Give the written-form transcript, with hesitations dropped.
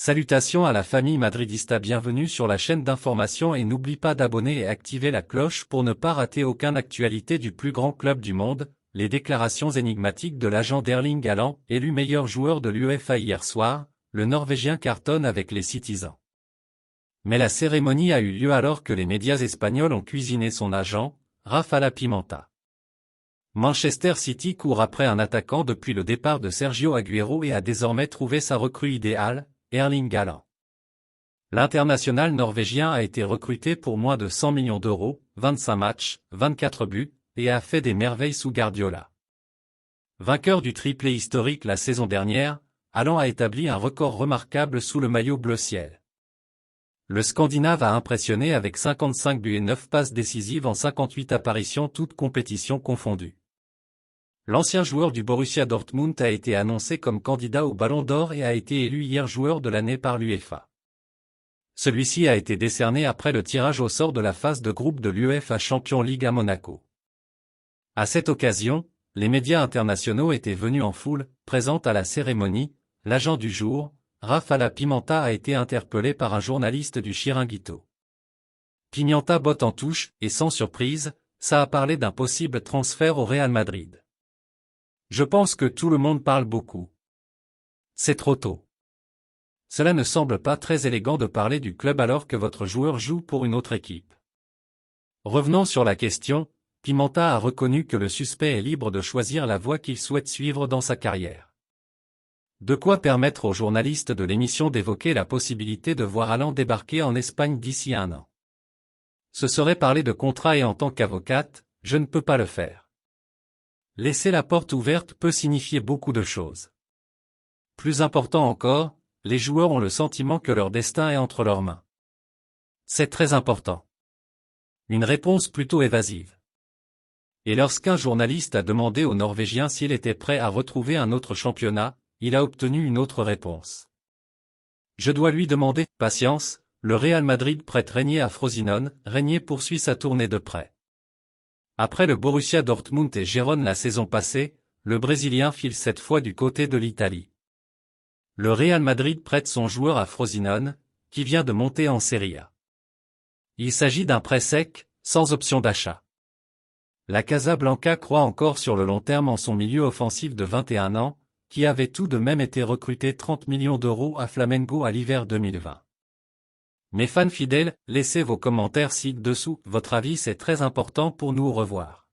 Salutations à la famille madridista, bienvenue sur la chaîne d'information et n'oublie pas d'abonner et activer la cloche pour ne pas rater aucune actualité du plus grand club du monde. Les déclarations énigmatiques de l'agent d'Erling Haaland, élu meilleur joueur de l'UEFA hier soir, le Norvégien cartonne avec les Citizens. Mais la cérémonie a eu lieu alors que les médias espagnols ont cuisiné son agent, Rafa Pimenta. Manchester City court après un attaquant depuis le départ de Sergio Aguero et a désormais trouvé sa recrue idéale, Erling Haaland. L'international norvégien a été recruté pour moins de 100 millions d'euros, 25 matchs, 24 buts, et a fait des merveilles sous Guardiola. Vainqueur du triplé historique la saison dernière, Haaland a établi un record remarquable sous le maillot bleu ciel. Le Scandinave a impressionné avec 55 buts et 9 passes décisives en 58 apparitions toutes compétitions confondues. L'ancien joueur du Borussia Dortmund a été annoncé comme candidat au Ballon d'Or et a été élu hier joueur de l'année par l'UEFA. Celui-ci a été décerné après le tirage au sort de la phase de groupe de l'UEFA Champions League à Monaco. À cette occasion, les médias internationaux étaient venus en foule, présente à la cérémonie. L'agent du jour, Rafa Pimenta, a été interpellé par un journaliste du Chiringuito. Pimenta botte en touche, et sans surprise, ça a parlé d'un possible transfert au Real Madrid. Je pense que tout le monde parle beaucoup. C'est trop tôt. Cela ne semble pas très élégant de parler du club alors que votre joueur joue pour une autre équipe. Revenons sur la question, Pimenta a reconnu que le suspect est libre de choisir la voie qu'il souhaite suivre dans sa carrière. De quoi permettre aux journalistes de l'émission d'évoquer la possibilité de voir Haaland débarquer en Espagne d'ici un an. Ce serait parler de contrat et en tant qu'avocate, je ne peux pas le faire. Laisser la porte ouverte peut signifier beaucoup de choses. Plus important encore, les joueurs ont le sentiment que leur destin est entre leurs mains. C'est très important. Une réponse plutôt évasive. Et lorsqu'un journaliste a demandé au Norvégien s'il était prêt à retrouver un autre championnat, il a obtenu une autre réponse. Je dois lui demander, patience, le Real Madrid prête Régnier à Frosinone, Régnier poursuit sa tournée de prêt. Après le Borussia Dortmund et Gérone la saison passée, le Brésilien file cette fois du côté de l'Italie. Le Real Madrid prête son joueur à Frosinone, qui vient de monter en Serie A. Il s'agit d'un prêt sec, sans option d'achat. La Casablanca croit encore sur le long terme en son milieu offensif de 21 ans, qui avait tout de même été recruté 30 millions d'euros à Flamengo à l'hiver 2020. Mes fans fidèles, laissez vos commentaires ci-dessous, votre avis c'est très important pour nous. Au revoir.